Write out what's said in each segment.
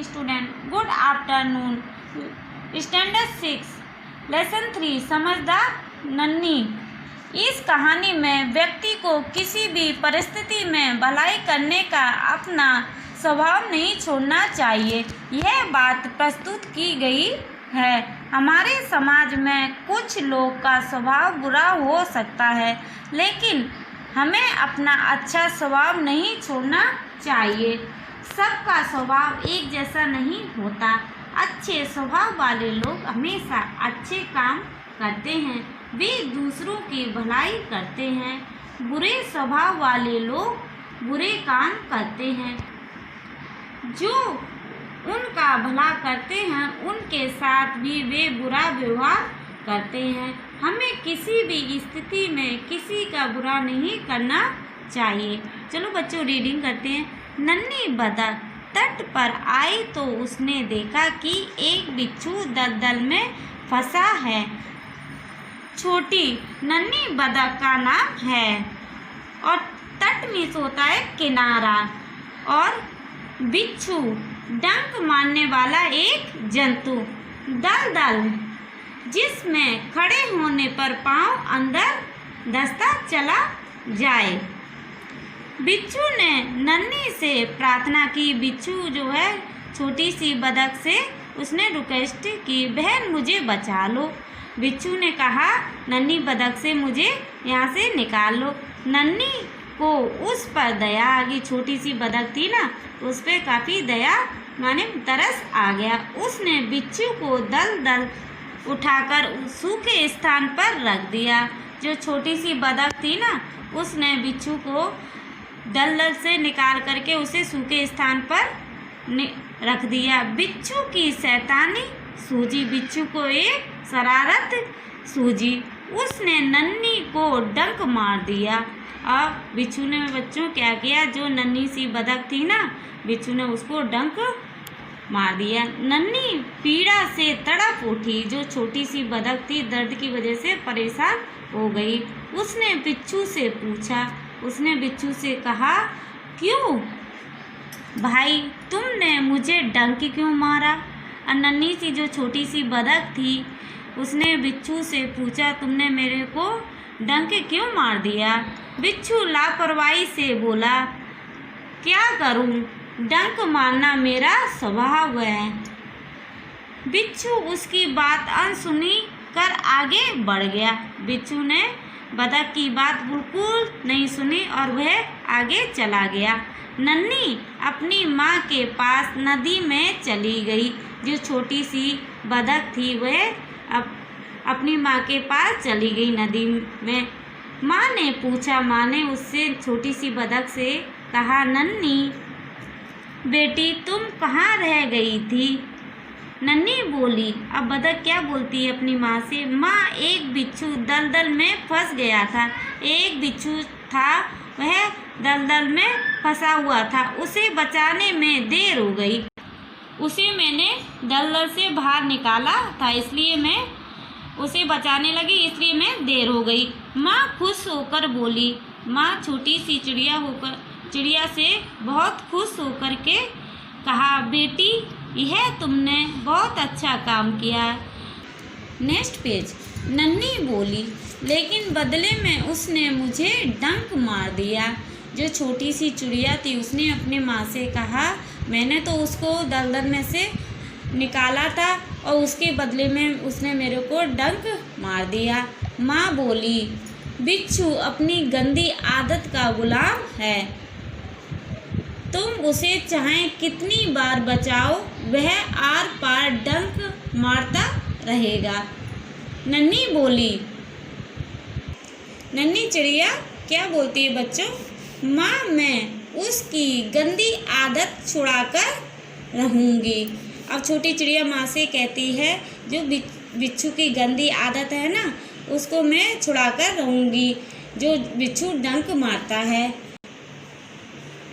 Student, good afternoon. Standard 6 lesson 3 समझदार नन्ही। इस कहानी में व्यक्ति को किसी भी परिस्थिति में भलाई करने का अपना स्वभाव नहीं छोड़ना चाहिए। यह बात प्रस्तुत की गई है। हमारे समाज में कुछ लोग का स्वभाव बुरा हो सकता है, लेकिन हमें अपना अच्छा स्वभाव नहीं छोड़ना चाहिए। सबका स्वभाव एक जैसा नहीं होता। अच्छे स्वभाव वाले लोग हमेशा अच्छे काम करते हैं, वे दूसरों की भलाई करते हैं। बुरे स्वभाव वाले लोग बुरे काम करते हैं, जो उनका भला करते हैं उनके साथ भी वे बुरा व्यवहार करते हैं। हमें किसी भी स्थिति में किसी का बुरा नहीं करना चाहिए। चलो बच्चों रीडिंग करते हैं। नन्ही बतख तट पर आई तो उसने देखा कि एक बिच्छू दलदल में फंसा है। छोटी नन्ही बतख का नाम है और तट मीन्स होता है किनारा, और बिच्छू डंक मारने वाला एक जंतु। दलदल जिसमें खड़े होने पर पांव अंदर धंसता चला जाए। बिच्छू ने नन्ही से प्रार्थना की। बिच्छू जो है छोटी सी बतख से उसने रिक्वेस्ट की, बहन मुझे बचा लो। बिच्छू ने कहा नन्ही बतख से मुझे यहाँ से निकाल लो। नन्ही को उस पर दया आ गई। छोटी सी बतख थी ना, उस पर काफ़ी दया माने तरस आ गया। उसने बिच्छू को दलदल उठाकर सूखे स्थान पर रख दिया। जो छोटी सी बतख थी ना, उसने बिच्छू को दलदल से निकाल करके उसे सूखे स्थान पर रख दिया। बिच्छू की शैतानी सूझी। बिच्छू को एक शरारत सूझी। उसने नन्ही को डंक मार दिया। अब बिच्छू ने बच्चों क्या किया, जो नन्ही सी बतख थी ना, बिच्छू ने उसको डंक मार दिया। नन्ही पीड़ा से तड़प उठी। जो छोटी सी बतख थी दर्द की वजह से परेशान हो गई। उसने बिच्छू से पूछा, उसने बिच्छू से कहा, क्यों भाई तुमने मुझे डंक क्यों मारा? और नन्ही सी जो छोटी सी बतख थी उसने बिच्छू से पूछा, तुमने मेरे को डंक क्यों मार दिया? बिच्छू लापरवाही से बोला, क्या करूं, डंक मारना मेरा स्वभाव है। बिच्छू उसकी बात अनसुनी कर आगे बढ़ गया। बिच्छू ने बतख की बात बिल्कुल नहीं सुनी और वह आगे चला गया। नन्ही अपनी माँ के पास नदी में चली गई। जो छोटी सी बतख थी वह अपनी माँ के पास चली गई नदी में। माँ ने पूछा, माँ ने उससे छोटी सी बतख से कहा, नन्ही बेटी तुम कहाँ रह गई थी? नन्ही बोली। अब बतख क्या बोलती है अपनी माँ से, माँ एक बिच्छू दलदल में फंस गया था। एक बिच्छू था, वह दलदल में फंसा हुआ था, उसे बचाने में देर हो गई। उसे मैंने दलदल से बाहर निकाला था, इसलिए मैं उसे बचाने लगी, इसलिए मैं देर हो गई। माँ खुश होकर बोली। माँ छोटी सी चिड़िया से बहुत खुश होकर के कहा, बेटी यह तुमने बहुत अच्छा काम किया। Next page. नन्ही बोली, लेकिन बदले में उसने मुझे डंक मार दिया। जो छोटी सी चिड़िया थी उसने अपने माँ से कहा, मैंने तो उसको दलदल में से निकाला था और उसके बदले में उसने मेरे को डंक मार दिया। माँ बोली, बिच्छू अपनी गंदी आदत का गुलाम है, तुम उसे चाहे कितनी बार बचाओ वह आर पार डंक मारता रहेगा। नन्ही बोली। नन्ही चिड़िया क्या बोलती है बच्चों, माँ मैं उसकी गंदी आदत छुड़ाकर रहूँगी। अब छोटी चिड़िया माँ से कहती है, जो बिच्छू की गंदी आदत है ना उसको मैं छुड़ाकर रहूँगी, जो बिच्छू डंक मारता है।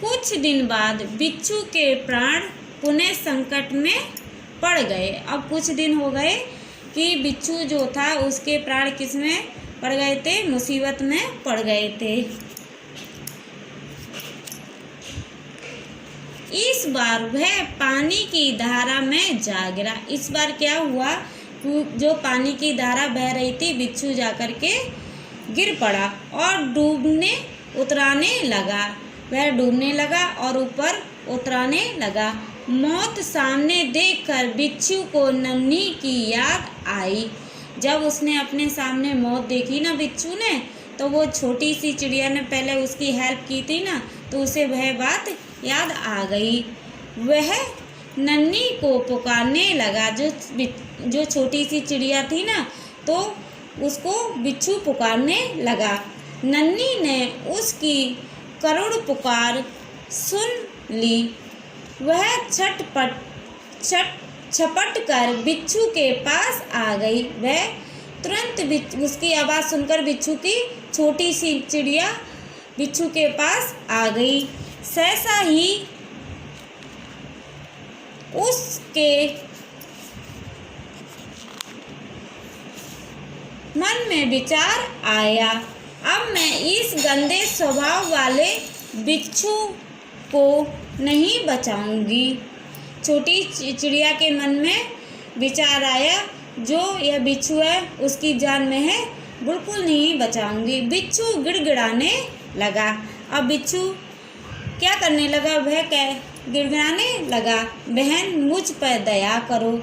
कुछ दिन बाद बिच्छू के प्राण पुनः संकट में पड़ गए। अब कुछ दिन हो गए कि बिच्छू जो था उसके प्राण किस में पड़ गए थे, मुसीबत में पड़ गए थे। इस बार वह पानी की धारा में जा गिरा। इस बार क्या हुआ, जो पानी की धारा बह रही थी, बिच्छू जाकर के गिर पड़ा और डूबने उतराने लगा। वह डूबने लगा और ऊपर उतराने लगा। मौत सामने देखकर बिच्छू को नन्ही की याद आई। जब उसने अपने सामने मौत देखी ना बिच्छू ने, तो वो छोटी सी चिड़िया ने पहले उसकी हेल्प की थी ना, तो उसे वह बात याद आ गई। वह नन्ही को पुकारने लगा। जो छोटी सी चिड़िया थी ना, तो उसको बिच्छू पुकारने लगा। नन्ही ने उसकी करुण पुकार सुन ली। वह छपट कर बिच्छू के पास आ गई। वह तुरंत उसकी आवाज़ सुनकर बिच्छू की छोटी सी चिड़िया बिच्छू के पास आ गई। सहसा ही उसके मन में विचार आया, अब मैं इस गंदे स्वभाव वाले बिच्छू को नहीं बचाऊंगी। छोटी चिड़िया के मन में विचार आया, जो यह बिच्छू है उसकी जान में है, बिल्कुल नहीं बचाऊंगी। बिच्छू गिड़गिड़ाने लगा। अब बिच्छू क्या करने लगा, वह गिड़गिड़ाने लगा, बहन मुझ पर दया करो।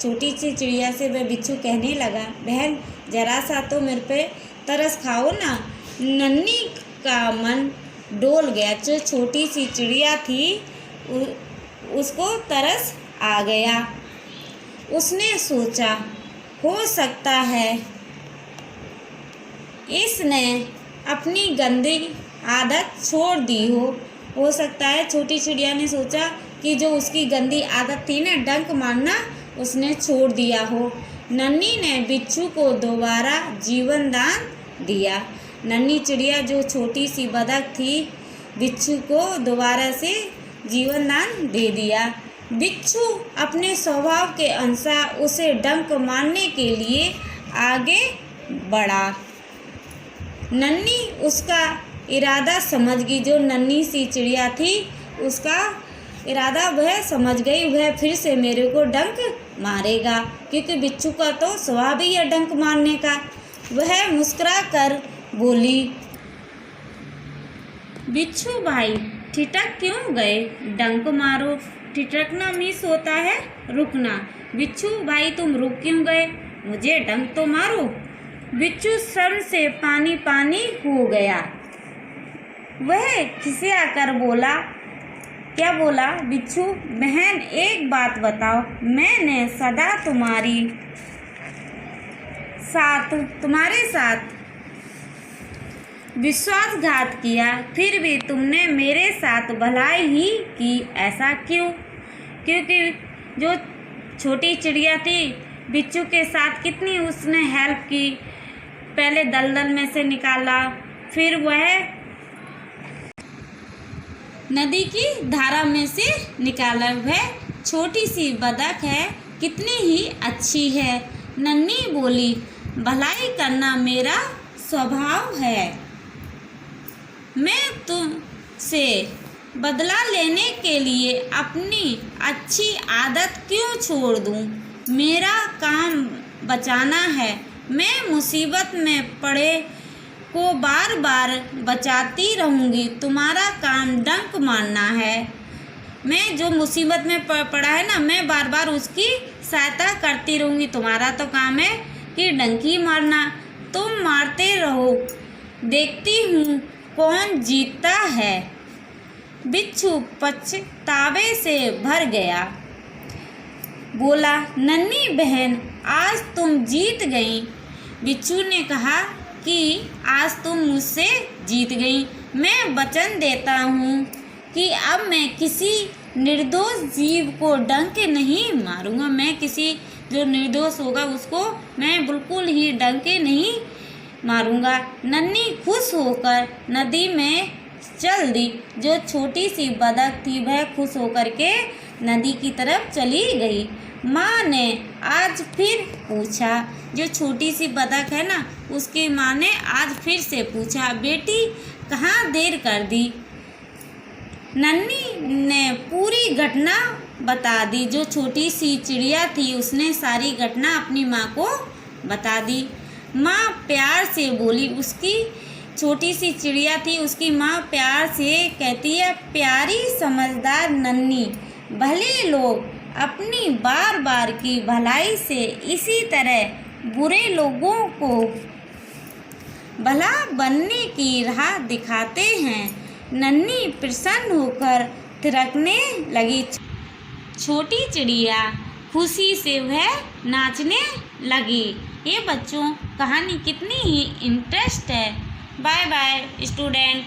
छोटी सी चिड़िया से वह बिच्छू कहने लगा, बहन जरा सा तो मेरे पे तरस खाओ ना। नन्ही का मन डोल गया। जो छोटी सी चिड़िया थी उसको तरस आ गया। उसने सोचा, हो सकता है इसने अपनी गंदी आदत छोड़ दी हो सकता है छोटी चिड़िया ने सोचा कि जो उसकी गंदी आदत थी ना, डंक मारना, उसने छोड़ दिया हो। नन्ही ने बिच्छू को दोबारा जीवन दान दिया। नन्ही चिड़िया जो छोटी सी बतख थी, बिच्छू को दोबारा से जीवन दान दे दिया। बिच्छू अपने स्वभाव के अनुसार उसे डंक मारने के लिए आगे बढ़ा। नन्ही उसका इरादा समझ गई। जो नन्ही सी चिड़िया थी उसका इरादा वह समझ गई। वह फिर से मेरे को डंक मारेगा, क्योंकि बिच्छू का तो स्वभाव ही है डंक मारने का। वह मुस्कुरा कर बोली, बिच्छू भाई ठिठक क्यों गए, डंक मारो। ठिठकना मीन्स होता है रुकना। बिच्छू भाई तुम रुक क्यों गए, मुझे डंक तो मारो। बिच्छू शर्म से पानी पानी हो गया। वह खिसिया कर बोला, क्या बोला बिच्छू, बहन एक बात बताओ, मैंने सदा तुम्हारे साथ विश्वासघात किया, फिर भी तुमने मेरे साथ भलाई ही की, ऐसा क्यों? क्योंकि जो छोटी चिड़िया थी बिच्छू के साथ कितनी उसने हेल्प की। पहले दलदल में से निकाला, फिर वह नदी की धारा में से निकाला। वह छोटी सी बतख है, कितनी ही अच्छी है। नन्ही बोली, भलाई करना मेरा स्वभाव है, मैं तुमसे बदला लेने के लिए अपनी अच्छी आदत क्यों छोड़ दूं? मेरा काम बचाना है। मैं मुसीबत में पड़े को बार बार बचाती रहूँगी। तुम्हारा काम डंक मारना है। मैं जो मुसीबत में पड़ा है ना, मैं बार बार उसकी सहायता करती रहूँगी। तुम्हारा तो काम है कि डंकी मारना। तुम मारते रहो, देखती हूँ कौन जीतता है। बिच्छू पछतावे से भर गया। बोला, नन्ही बहन आज तुम जीत गई। बिच्छू ने कहा कि आज तुम मुझसे जीत गई। मैं वचन देता हूँ कि अब मैं किसी निर्दोष जीव को डंक नहीं मारूंगा। मैं किसी जो निर्दोष होगा उसको मैं बिल्कुल ही डंक नहीं मारूंगा। नन्ही खुश होकर नदी में चल दी। जो छोटी सी बतख थी वह खुश होकर के नदी की तरफ चली गई। माँ ने आज फिर पूछा, जो छोटी सी बतख है ना, उसकी माँ ने आज फिर से पूछा, बेटी कहाँ देर कर दी? नन्ही ने पूरी घटना बता दी। जो छोटी सी चिड़िया थी उसने सारी घटना अपनी माँ को बता दी। माँ प्यार से बोली, उसकी छोटी सी चिड़िया थी, उसकी माँ प्यार से कहती है, प्यारी समझदार नन्ही, भले लोग अपनी बार बार की भलाई से इसी तरह बुरे लोगों को भला बनने की राह दिखाते हैं। नन्ही प्रसन्न होकर थिरकने लगी। छोटी चिड़िया खुशी से वह नाचने लगी। ये बच्चों कहानी कितनी ही इंटरेस्ट है। Bye bye student.